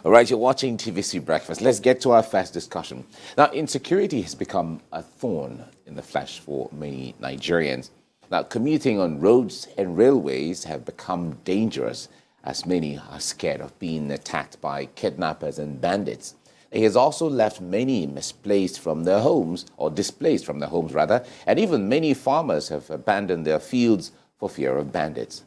All right, you're watching TVC Breakfast. Let's get to our first discussion. Now, insecurity has become a thorn in the flesh for many Nigerians. Now, commuting on roads and railways have become dangerous as many are scared of being attacked by kidnappers and bandits. It has also left many misplaced from their homes, or displaced from their homes rather, and even many farmers have abandoned their fields for fear of bandits.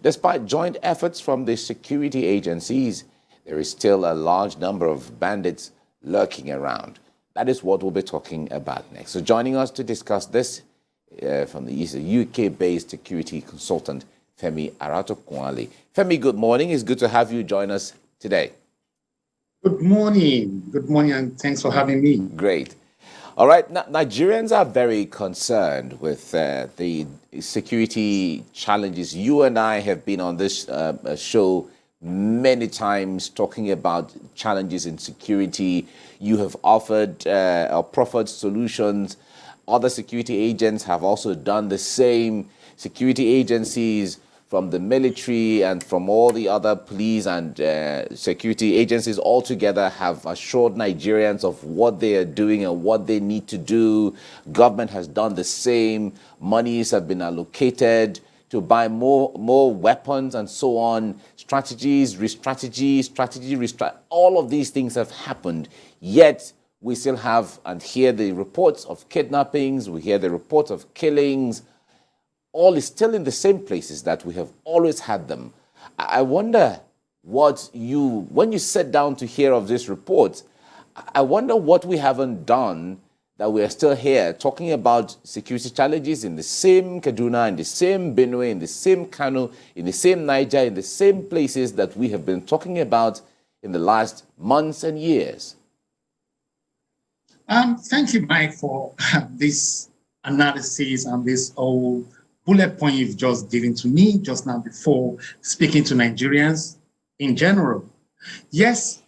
Despite joint efforts from the security agencies, there is still a large number of bandits lurking around. That is what we'll be talking about next. So joining us to discuss this from the UK-based security consultant, Femi Arato-Kwali. Femi, good morning. It's good to have you join us today. Good morning. Good morning, and thanks for having me. Great. All right. Nigerians are very concerned with the security challenges. You and I have been on this show many times talking about challenges in security. You have offered or proffered solutions. Other security agents have also done the same. Security agencies from the military and from all the other police and security agencies all together have assured Nigerians of what they are doing and what they need to do. Government has done the same. Monies have been allocated to buy more weapons and so on. Strategies, all of these things have happened. Yet we still have and hear the reports of kidnappings. We hear the reports of killings. All is still in the same places that we have always had them. I wonder when you sit down to hear of this report, I wonder what we haven't done that we are still here talking about security challenges in the same Kaduna, in the same Benue, in the same Kano, in the same Niger, in the same places that we have been talking about in the last months and years. Thank you, Mike, for this analysis and this whole bullet point you've just given to me just now before speaking to Nigerians in general. Yes,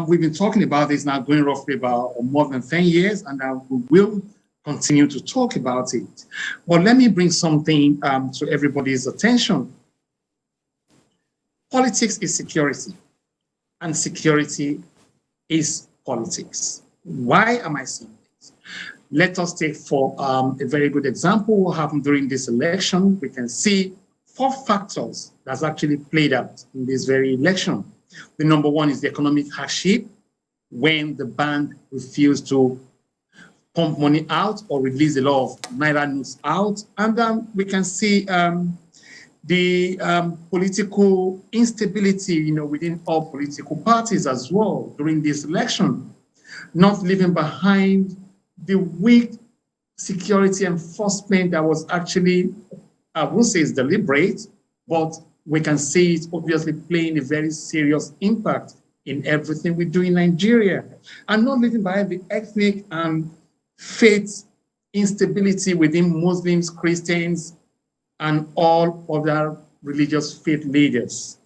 we've been talking about this now going roughly about more than 10 years, and we will continue to talk about it. But let me bring something to everybody's attention. Politics is security, and security is politics. Why am I saying this? Let us take for a very good example what happened during this election. We can see 4 factors that's actually played out in this very election. The number one is the economic hardship, when the band refused to pump money out or release a lot of naira notes out. And we can see the political instability, within all political parties as well during this election, not leaving behind the weak security enforcement that was actually, I won't say it's deliberate, but we can see it obviously playing a very serious impact in everything we do in Nigeria. And not leaving behind the ethnic and faith instability within Muslims, Christians, and all other religious faith leaders.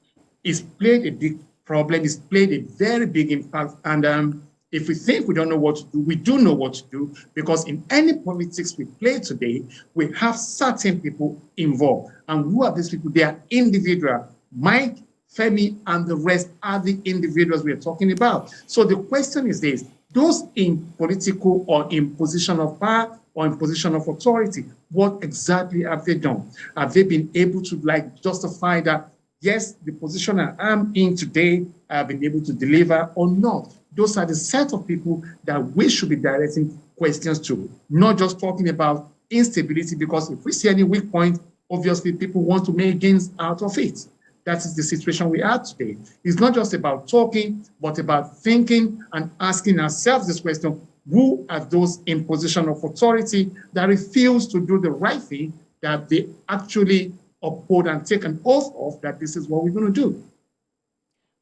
It's played a big problem. It's played a very big impact. And if we think we don't know what to do, we do know what to do, because in any politics we play today, we have certain people involved. And who are these people? They are individual. Mike, Femi, and the rest are the individuals we are talking about. So the question is this: those in political or in position of power or in position of authority, what exactly have they done? Have they been able to justify that, yes, the position I am in today, I've been able to deliver or not? Those are the set of people that we should be directing questions to, not just talking about instability, because if we see any weak point, obviously people want to make gains out of it. That is the situation we are today. It's not just about talking, but about thinking and asking ourselves this question: who are those in position of authority that refuse to do the right thing, that they actually uphold and take an oath of that this is what we're going to do?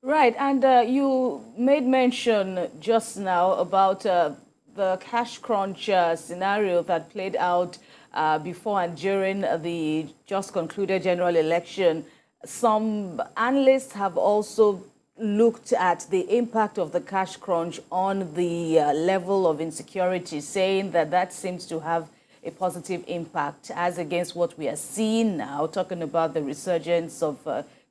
Right, and you made mention just now about the cash crunch scenario that played out before and during the just concluded general election. Some analysts have also looked at the impact of the cash crunch on the level of insecurity, saying that that seems to have a positive impact as against what we are seeing now, talking about the resurgence of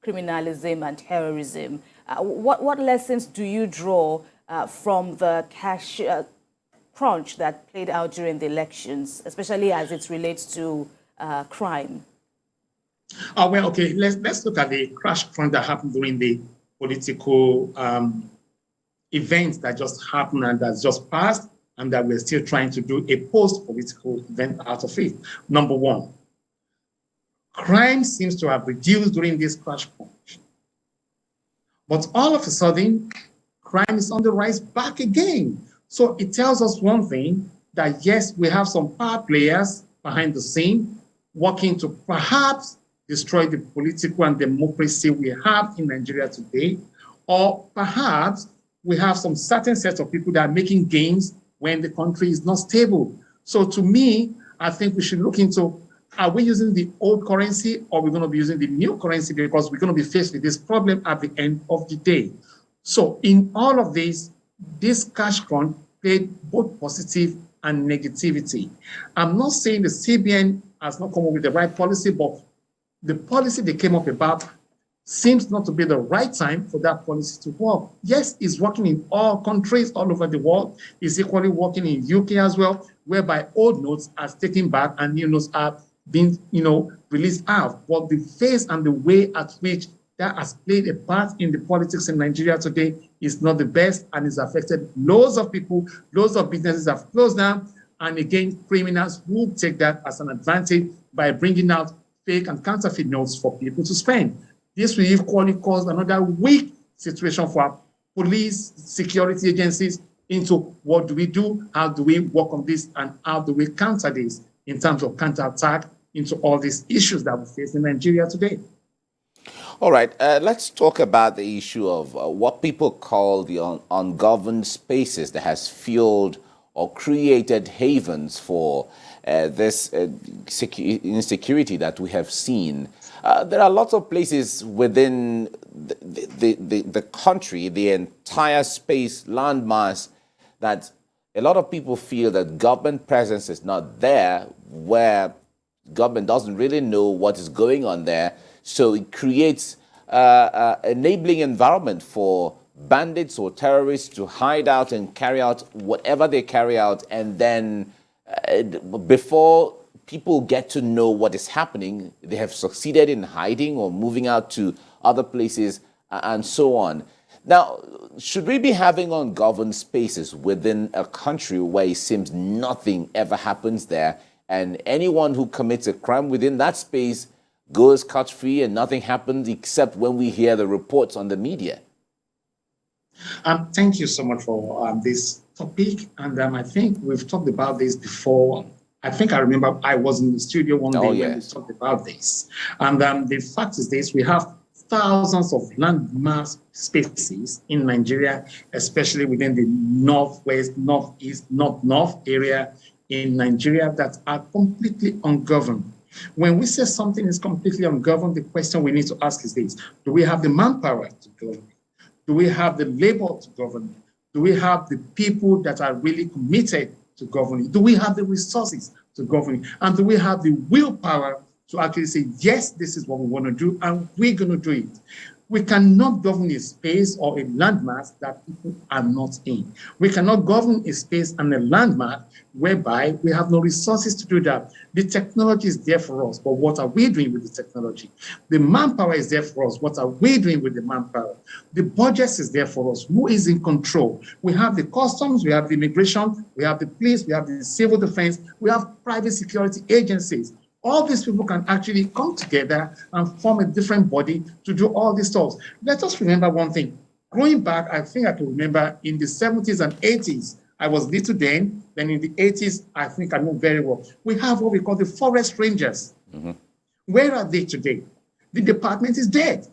criminalism and terrorism. What lessons do you draw from the cash crunch that played out during the elections, especially as it relates to crime? Oh, well, okay, let's look at the crash crunch that happened during the political events that just happened and that's just passed, and that we're still trying to do a post-political event out of it. Number one, crime seems to have reduced during this crash crunch. But all of a sudden, crime is on the rise back again. So it tells us one thing, that yes, we have some power players behind the scene working to perhaps destroy the political and democracy we have in Nigeria today, or perhaps we have some certain sets of people that are making gains when the country is not stable. So to me, I think we should look into, are we using the old currency or we're going to be using the new currency, because we're going to be faced with this problem at the end of the day. So in all of this cash crunch played both positive and negativity. I'm not saying the CBN has not come up with the right policy, but the policy they came up about seems not to be the right time for that policy to work. Yes, it's working in all countries all over the world. It's equally working in UK as well, whereby old notes are taken back and new notes are being, released out. But the phase and the way at which that has played a part in the politics in Nigeria today is not the best, and it's affected loads of people, loads of businesses have closed down, and again, criminals will take that as an advantage by bringing out fake and counterfeit notes for people to spend. This will equally cause another weak situation for our police, security agencies into what do we do, how do we work on this, and how do we counter this in terms of counterattack into all these issues that we face in Nigeria today. All right, let's talk about the issue of what people call the ungoverned spaces that has fueled or created havens for this insecurity that we have seen. There are lots of places within the country, the entire space, landmass, that a lot of people feel that government presence is not there, where government doesn't really know what is going on there. So it creates enabling environment for bandits or terrorists to hide out and carry out whatever they carry out, and then before people get to know what is happening, they have succeeded in hiding or moving out to other places and so on. Now, should we be having ungoverned spaces within a country where it seems nothing ever happens there, and anyone who commits a crime within that space goes scot-free and nothing happens except when we hear the reports on the media? Thank you so much for this topic. And I think we've talked about this before. I think I remember I was in the studio one day when we talked about this. And the fact is this, we have thousands of landmass spaces in Nigeria, especially within the northwest, northeast, north area in Nigeria that are completely ungoverned. When we say something is completely ungoverned, the question we need to ask is this: do we have the manpower to govern? Do we have the labor to govern? Do we have the people that are really committed to governing? Do we have the resources to govern? And do we have the willpower to actually say, yes, this is what we want to do, and we're going to do it? We cannot govern a space or a landmass that people are not in. We cannot govern a space and a landmass whereby we have no resources to do that. The technology is there for us, but what are we doing with the technology? The manpower is there for us. What are we doing with the manpower? The budget is there for us. Who is in control? We have the customs, we have the immigration, we have the police, we have the civil defense, we have private security agencies. All these people can actually come together and form a different body to do all these stuff. Let us remember one thing. Growing back, I think I can remember in the 70s and 80s, I was little then in the 80s, I think I know very well. We have what we call the forest rangers. Mm-hmm. Where are they today? The department is dead.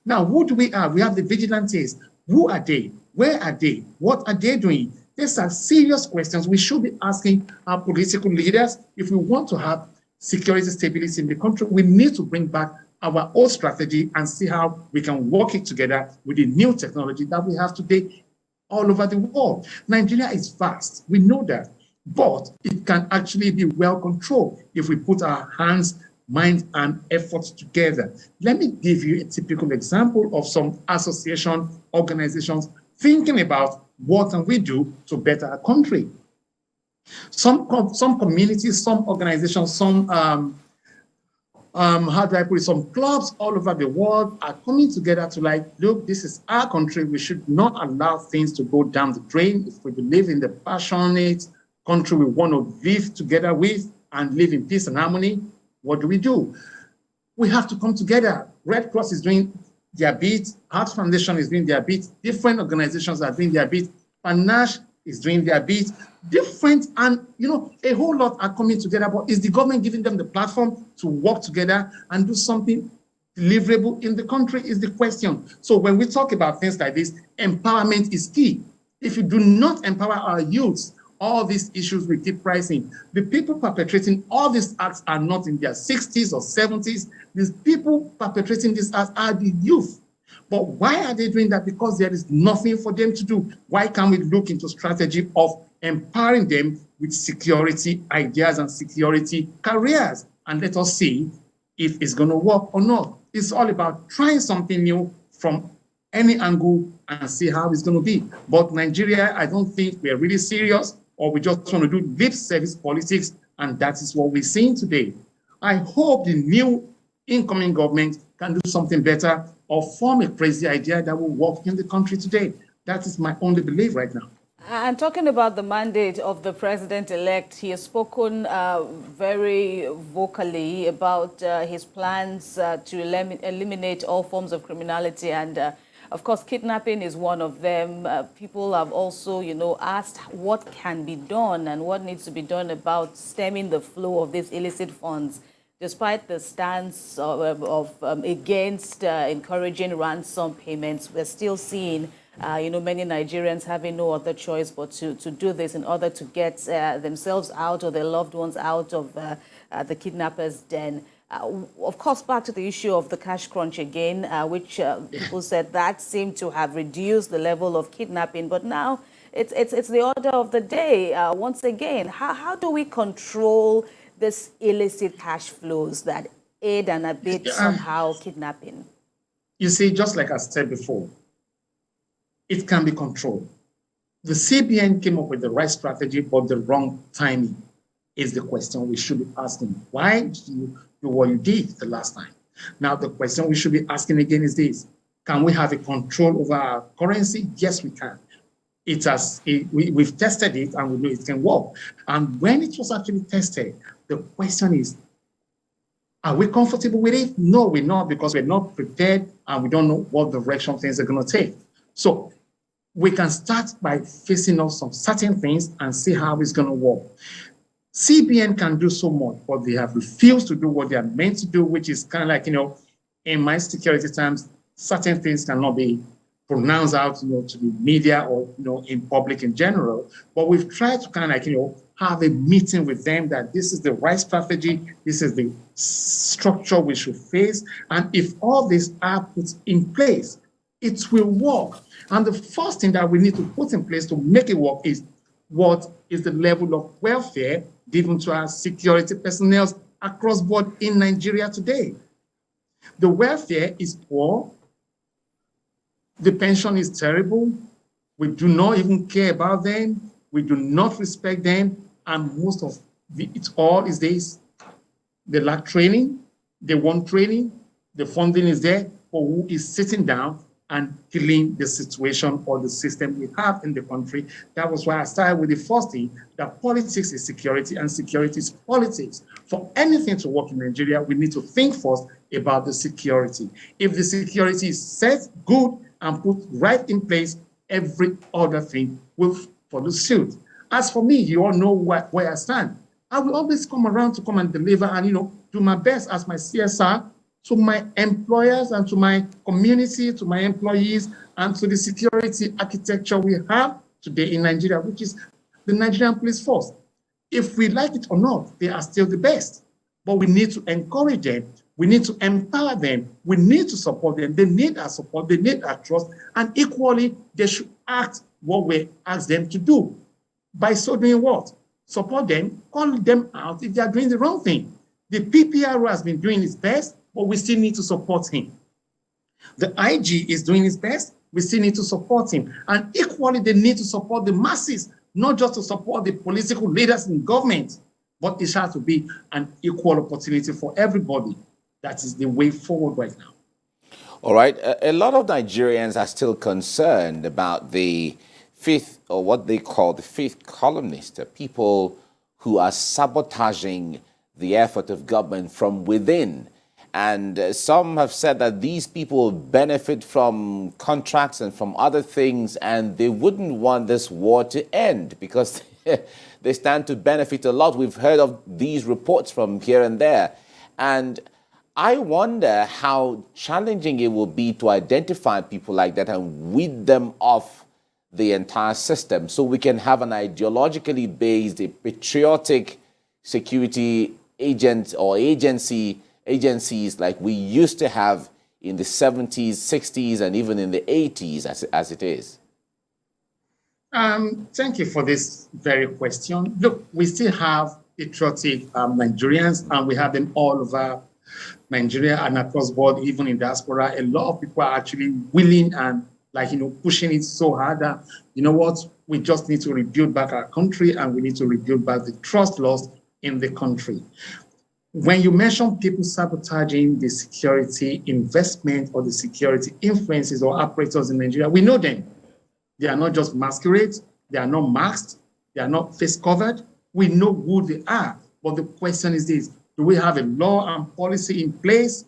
Now, who do we have? We have the vigilantes. Who are they? Where are they? What are they doing? These are serious questions we should be asking our political leaders. If we want to have security stability in the country, we need to bring back our old strategy and see how we can work it together with the new technology that we have today all over the world. Nigeria is vast, we know that, but it can actually be well controlled if we put our hands mind and effort together. Let me give you a typical example of some association organizations thinking about what can we do to better our country. Some communities, some organizations, some how do I put it, some clubs all over the world are coming together to like, look, this is our country. We should not allow things to go down the drain. If we believe in the passionate country we want to live together with and live in peace and harmony, what do? We have to come together. Red Cross is doing their bit. Heart Foundation is doing their bit. Different organizations are doing their bit. Panache is doing their bit. Different, and a whole lot are coming together. But is the government giving them the platform to work together and do something deliverable in the country is the question. So when we talk about things like this, empowerment is key. If you do not empower our youths, all these issues will keep rising. The people perpetrating all these acts are not in their 60s or 70s. These people perpetrating these acts are the youth. But why are they doing that? Because there is nothing for them to do. Why can't we look into strategy of empowering them with security ideas and security careers? And let us see if it's going to work or not. It's all about trying something new from any angle and see how it's going to be. But Nigeria, I don't think we're really serious, or we just want to do lip service politics, and that is what we're seeing today. I hope the new incoming government can do something better or form a crazy idea that will work in the country today. That is my only belief right now. And talking about the mandate of the president-elect, he has spoken very vocally about his plans to eliminate all forms of criminality. And of course, kidnapping is one of them. People have also, asked what can be done and what needs to be done about stemming the flow of these illicit funds. Despite the stance against encouraging ransom payments, we're still seeing many Nigerians having no other choice but to do this in order to get themselves out or their loved ones out of the kidnappers' den. Of course, back to the issue of the cash crunch again, which people said that seemed to have reduced the level of kidnapping. But now it's the order of the day. Once again, how do we control this illicit cash flows that aid and abet somehow kidnapping? You see, just like I said before, it can be controlled. The CBN came up with the right strategy, but the wrong timing is the question we should be asking. Why did you do what you did the last time? Now, the question we should be asking again is this: can we have a control over our currency? Yes, we can. We've tested it and we know it can work. And when it was actually tested, the question is, are we comfortable with it? No, we're not, because we're not prepared and we don't know what direction things are going to take. So we can start by facing off some certain things and see how it's going to work. CBN can do so much, but they have refused to do what they are meant to do, which is kind of like, in my security terms, certain things cannot be pronounced out, to the media or, in public in general. But we've tried to kind of like, have a meeting with them that this is the right strategy, this is the structure we should face. And if all these are put in place, it will work. And the first thing that we need to put in place to make it work is what is the level of welfare given to our security personnel across board in Nigeria today. The welfare is poor. The pension is terrible. We do not even care about them. We do not respect them. And most of it all is this: they lack training. They want training. The funding is there, but who is sitting down and killing the situation or the system we have in the country? That was why I started with the first thing, that politics is security and security is politics. For anything to work in Nigeria, we need to think first about the security. If the security is set, good, and put right in place, every other thing will follow suit. As for me, you all know where I stand. I will always come around to come and deliver and, do my best as my CSR to my employers and to my community, to my employees, and to the security architecture we have today in Nigeria, which is the Nigerian police force. If we like it or not, they are still the best. But we need to encourage them. We need to empower them. We need to support them. They need our support. They need our trust. And equally, they should act what we ask them to do. By so doing what? Support them, call them out if they are doing the wrong thing. The PPRO has been doing its best, but we still need to support him. The IG is doing its best. We still need to support him. And equally, they need to support the masses, not just to support the political leaders in government, but it has to be an equal opportunity for everybody. That is the way forward right now. All right. A lot of Nigerians are still concerned about the fifth, or what they call the fifth columnist, people who are sabotaging the effort of government from within. And some have said that these people benefit from contracts and from other things, and they wouldn't want this war to end because they stand to benefit a lot. We've heard of these reports from here and there. And I wonder how challenging it will be to identify people like that and weed them off the entire system so we can have an ideologically based, a patriotic security agent or agencies like we used to have in the 70s, 60s, and even in the 80s as it is? Thank you for this very question. Look, we still have patriotic Nigerians, and we have them all over Nigeria and across board, even in diaspora. A lot of people are actually willing and pushing it so hard that, you know what, we just need to rebuild back our country, and we need to rebuild back the trust lost in the country. When you mention people sabotaging the security investment or the security influences or operators in Nigeria, we know them. They are not just masquerades. They are not masked. They are not face covered. We know who they are. But the question is this: do we have a law and policy in place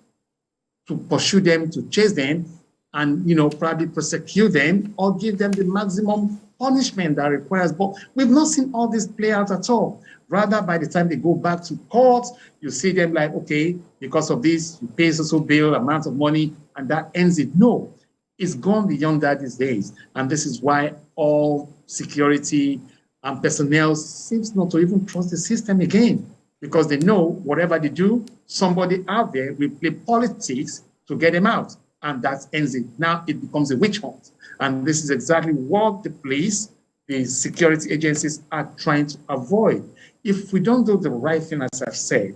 to pursue them, to chase them, and probably prosecute them or give them the maximum punishment that requires? But we've not seen all this play out at all. Rather, by the time they go back to court, you see them like, okay, because of this, you pay so bill, amount of money, and that ends it. No, it's gone beyond that these days. And this is why all security and personnel seems not to even trust the system again, because they know whatever they do, somebody out there will play politics to get them out. And that ends it. Now it becomes a witch hunt. And this is exactly what the police, the security agencies are trying to avoid. If we don't do the right thing, as I've said,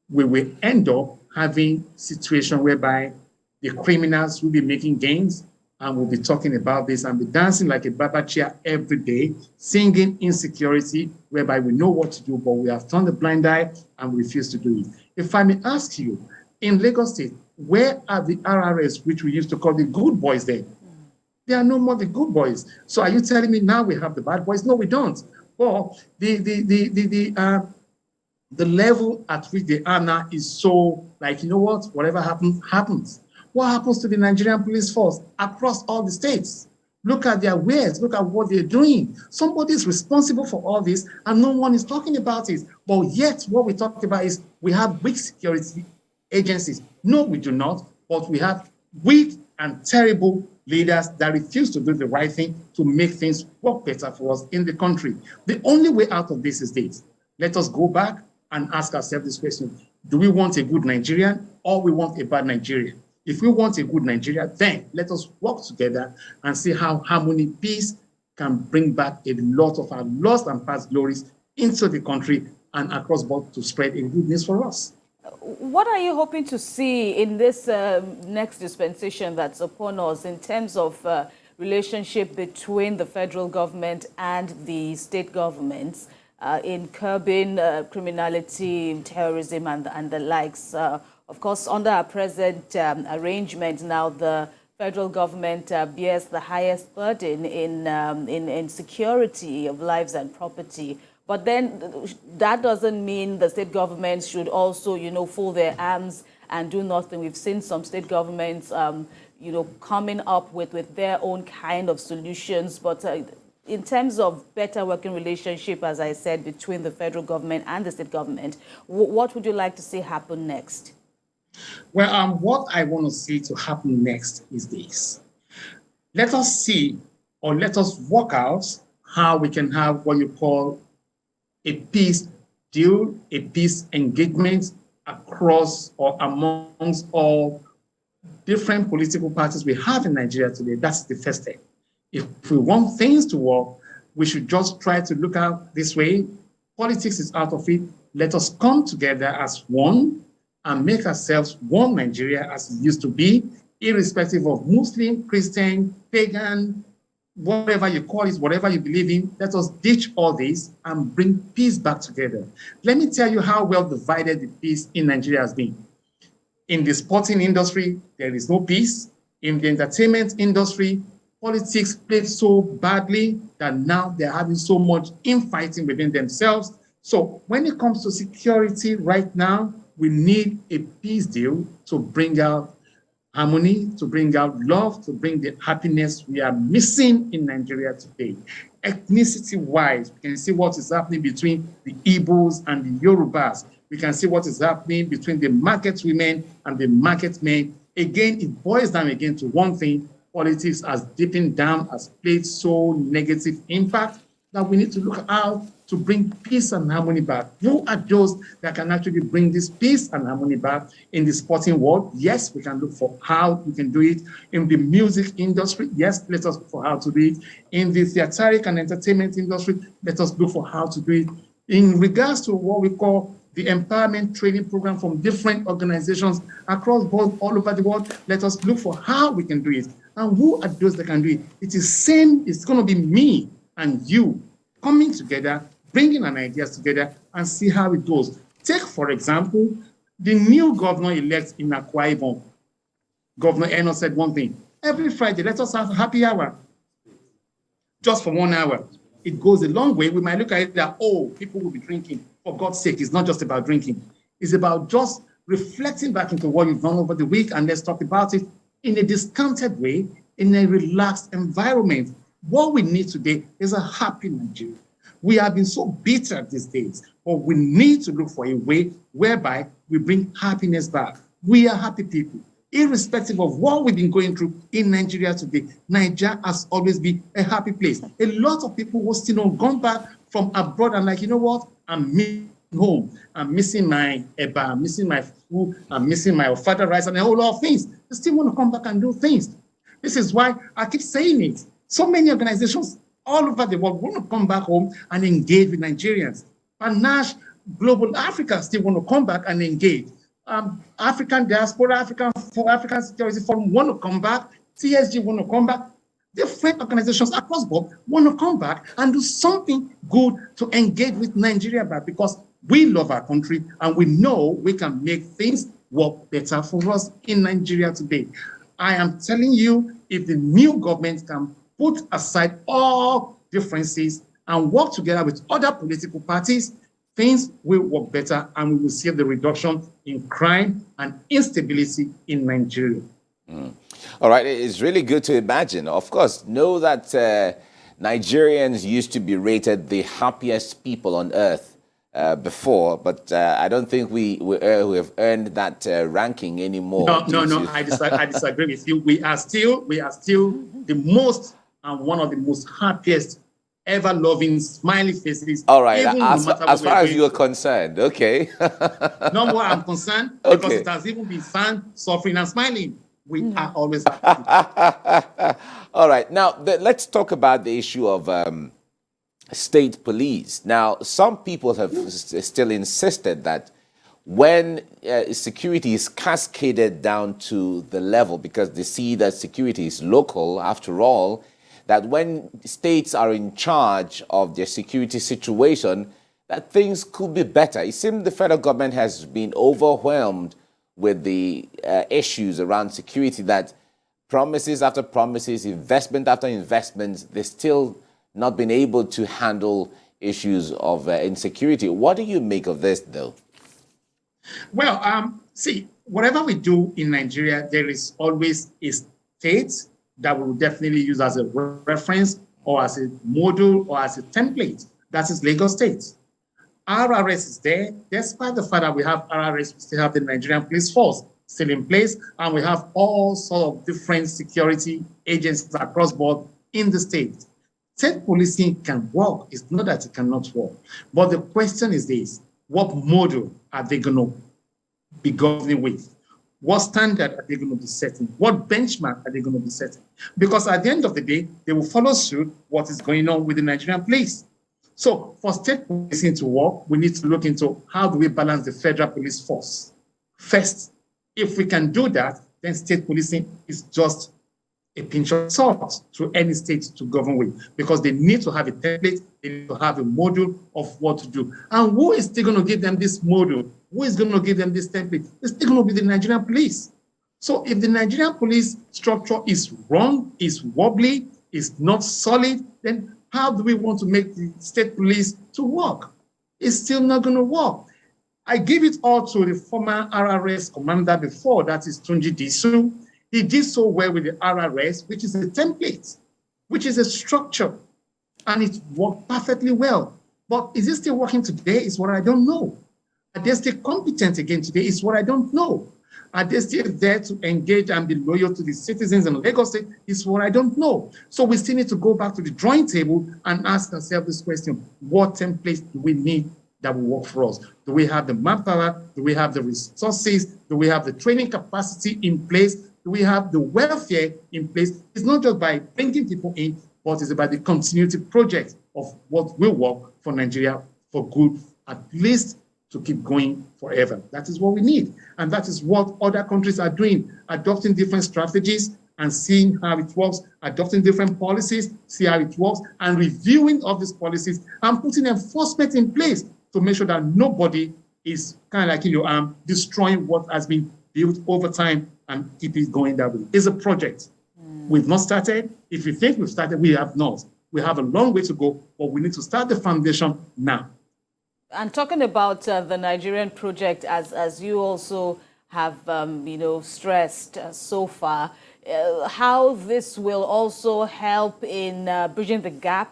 we will end up having a situation whereby the criminals will be making gains, and we'll be talking about this and be dancing like a baba chair every day, singing insecurity, whereby we know what to do, but we have turned a blind eye and we refuse to do it. If I may ask you, in Lagos State, where are the RRS, which we used to call the good boys then? They are no more the good boys. So are you telling me now we have the bad boys? No, we don't. Well, the level at which they are now is so what? Whatever happens, happens. What happens to the Nigerian police force across all the states? Look at their wares. Look at what they're doing. Somebody is responsible for all this, and no one is talking about it. But yet, what we talk about is we have weak security agencies. No, we do not. But we have weak and terrible leaders that refuse to do the right thing to make things work better for us in the country. The only way out of this is this: let us go back and ask ourselves this question: do we want a good Nigerian or we want a bad Nigerian? If we want a good Nigeria, then let us work together and see how harmony, peace can bring back a lot of our lost and past glories into the country and across board to spread a good news for us. What are you hoping to see in this next dispensation that's upon us in terms of relationship between the federal government and the state governments in curbing criminality, terrorism, and the likes? Of course, under our present arrangement now, the federal government bears the highest burden in security of lives and property. But then that doesn't mean the state governments should also, fold their arms and do nothing. We've seen some state governments, coming up with their own kind of solutions. But in terms of better working relationship, as I said, between the federal government and the state government, what would you like to see happen next? Well, what I want to see to happen next is this. Let us see, or let us work out how we can have what you call a peace deal, a peace engagement across or amongst all different political parties we have in Nigeria today. That's the first step. If we want things to work, we should just try to look out this way, Politics is out of it. Let us come together as one and make ourselves one Nigeria as it used to be, irrespective of Muslim, Christian, pagan, whatever you call it, whatever you believe in. Let us ditch all this and bring peace back together. Let me tell you how well divided the peace in Nigeria has been. In the sporting industry, there is no peace. In the entertainment industry, politics played so badly that now they're having so much infighting within themselves. So when it comes to security right now, we need a peace deal to bring out harmony, to bring out love, to bring the happiness we are missing in Nigeria today. Ethnicity-wise, we can see what is happening between the Igbos and the Yorubas. We can see what is happening between the market women and the market men. Again, it boils down again to one thing: politics as dipping down has played so negative impact that we need to look out to bring peace and harmony back. Who are those that can actually bring this peace and harmony back in the sporting world? Yes, we can look for how we can do it. In the music industry, yes, let us look for how to do it. In the theatric and entertainment industry, let us look for how to do it. In regards to what we call the empowerment training program from different organizations across board all over the world, let us look for how we can do it. And who are those that can do it? It is same, it's going to be me and you coming together, bringing our ideas together and see how it goes. Take, for example, the new governor-elect in Akwa Ibom. Governor Eno said one thing: every Friday, let us have a happy hour, just for 1 hour. It goes a long way. We might look at it that, oh, people will be drinking. For God's sake, it's not just about drinking. It's about just reflecting back into what you've done over the week, and let's talk about it in a discounted way, in a relaxed environment. What we need today is a happy Nigeria. We have been so bitter these days, but we need to look for a way whereby we bring happiness back. We are happy people, irrespective of what we've been going through in Nigeria today. Nigeria has always been a happy place. A lot of people who still not gone back from abroad and like, you know what? I'm missing home. I'm missing my eba. I'm missing my food. I'm missing my father rice and a whole lot of things. They still want to come back and do things. This is why I keep saying it. So many organizations all over the world want to come back home and engage with Nigerians. Panache Global Africa still want to come back and engage. African Diaspora, African Security Forum want to come back. TSG want to come back. Different organizations across the board want to come back and do something good to engage with Nigeria back, because we love our country and we know we can make things work better for us in Nigeria today. I am telling you, if the new government can put aside all differences and work together with other political parties, things will work better and we will see the reduction in crime and instability in Nigeria. All right, it's really good to imagine. Of course, know that Nigerians used to be rated the happiest people on earth before, but I don't think we have earned that ranking anymore. No, I disagree with you. We are still the most and one of the most happiest, ever loving, smiley faces. All right, as far as you're concerned, okay. No more I'm concerned, okay, because it has even been fun, suffering and smiling. We are always happy. All right, now let's talk about the issue of state police. Now, some people have still insisted that when security is cascaded down to the level, because they see that security is local, after all, that when states are in charge of their security situation, that things could be better. It seems the federal government has been overwhelmed with the issues around security, that promises after promises, investment after investment, they've still not been able to handle issues of insecurity. What do you make of this, though? Well, see, whatever we do in Nigeria, there is always a state that we will definitely use as a reference or as a model or as a template. That is Lagos State. RRS is there. Despite the fact that we have RRS, we still have the Nigerian Police Force still in place, and we have all sorts of different security agencies across board in the state. State policing can work. It's not that it cannot work. But the question is this: what model are they going to be governing with? What standard are they going to be setting? What benchmark are they going to be setting? Because at the end of the day, they will follow suit what is going on with the Nigerian police. So for state policing to work, we need to look into how do we balance the federal police force. First, if we can do that, then state policing is just a pinch of salt to any state to govern with, because they need to have a template, they need to have a model of what to do. And who is still going to give them this model? Who is going to give them this template? It's still going to be the Nigerian police. So if the Nigerian police structure is wrong, is wobbly, is not solid, then how do we want to make the state police to work? It's still not going to work. I give it all to the former RRS commander before, that is Tunji Disu. He did so well with the RRS, which is a template, which is a structure, and it worked perfectly well. But is it still working today is what I don't know. Are they still competent again today is what I don't know. Are they still there to engage and be loyal to the citizens in Lagos State is what I don't know. So we still need to go back to the drawing table and ask ourselves this question: what templates do we need that will work for us? Do we have the manpower? Do we have the resources? Do we have the training capacity in place? Do we have the welfare in place? It's not just by bringing people in, but it's about the continuity project of what will work for Nigeria for good, at least to keep going forever. That is what we need. And that is what other countries are doing, adopting different strategies and seeing how it works, adopting different policies, see how it works, and reviewing of these policies and putting enforcement in place to make sure that nobody is kind of like, destroying what has been built over time and keep it going that way. It's a project. We've not started. If you think we've started, we have not. We have a long way to go, but we need to start the foundation now. And talking about the Nigerian project, as you also have, stressed so far, how this will also help in bridging the gap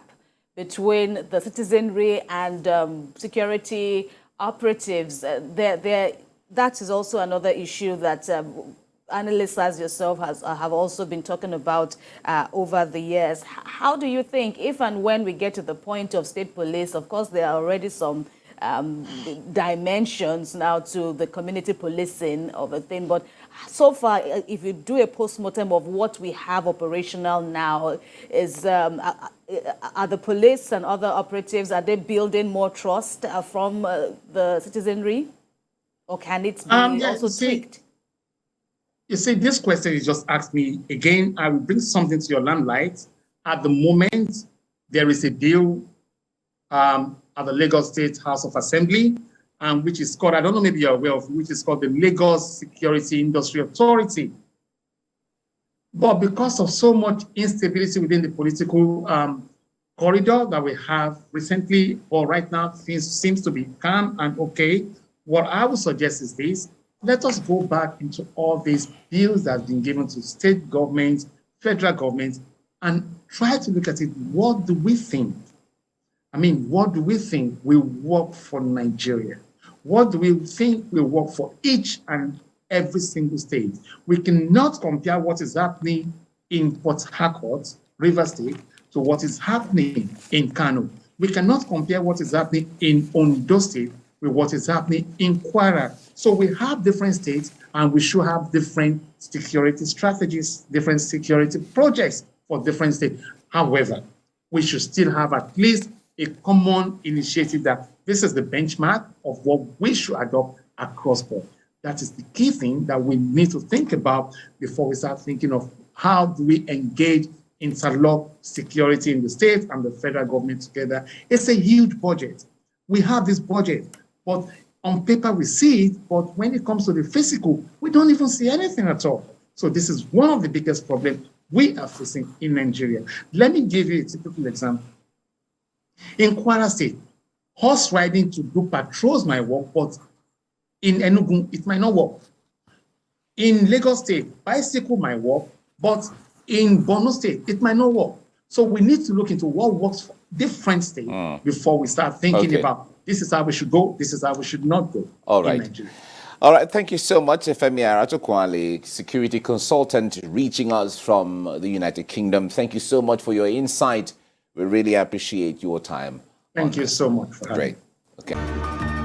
between the citizenry and security operatives. That is also another issue that analysts as yourself have also been talking about over the years. How do you think, if and when we get to the point of state police, of course, there are already some dimensions now to the community policing of a thing, but so far, if you do a postmortem of what we have operational now, is are the police and other operatives, are they building more trust from the citizenry, or can it be also tweaked? You see, this question you just asked me again. I will bring something to your limelight. At the moment, there is a bill at the Lagos State House of Assembly, which is called, I don't know, maybe you're aware of, which is called the Lagos Security Industry Authority. But because of so much instability within the political corridor that we have recently, or right now, things seems to be calm and okay. What I would suggest is this: let us go back into all these bills that have been given to state governments, federal governments, and try to look at it. What do we think? What do we think will work for Nigeria? What do we think will work for each and every single state? We cannot compare what is happening in Port Harcourt, Rivers State, to what is happening in Kano. We cannot compare what is happening in Ondo State with what is happening in Kwara. So we have different states, and we should have different security strategies, different security projects for different states. However, we should still have at least a common initiative that this is the benchmark of what we should adopt across board. That is the key thing that we need to think about before we start thinking of how do we engage interlock security in the state and the federal government together. It's a huge budget. We have this budget, but on paper we see it, but when it comes to the physical, we don't even see anything at all. So this is one of the biggest problems we are facing in Nigeria. Let me give you a typical example. In Kwara State, horse riding to do patrols might work, but in Enugu, it might not work. In Lagos State, bicycle might work, but in Borno State, it might not work. So we need to look into what works for different states before we start thinking about this is how we should go, this is how we should not go. All right. In Nigeria. All right, thank you so much, Femi Aratokwale, security consultant reaching us from the United Kingdom. Thank you so much for your insight. We really appreciate your time. Thank you so much for having me. Great. Okay.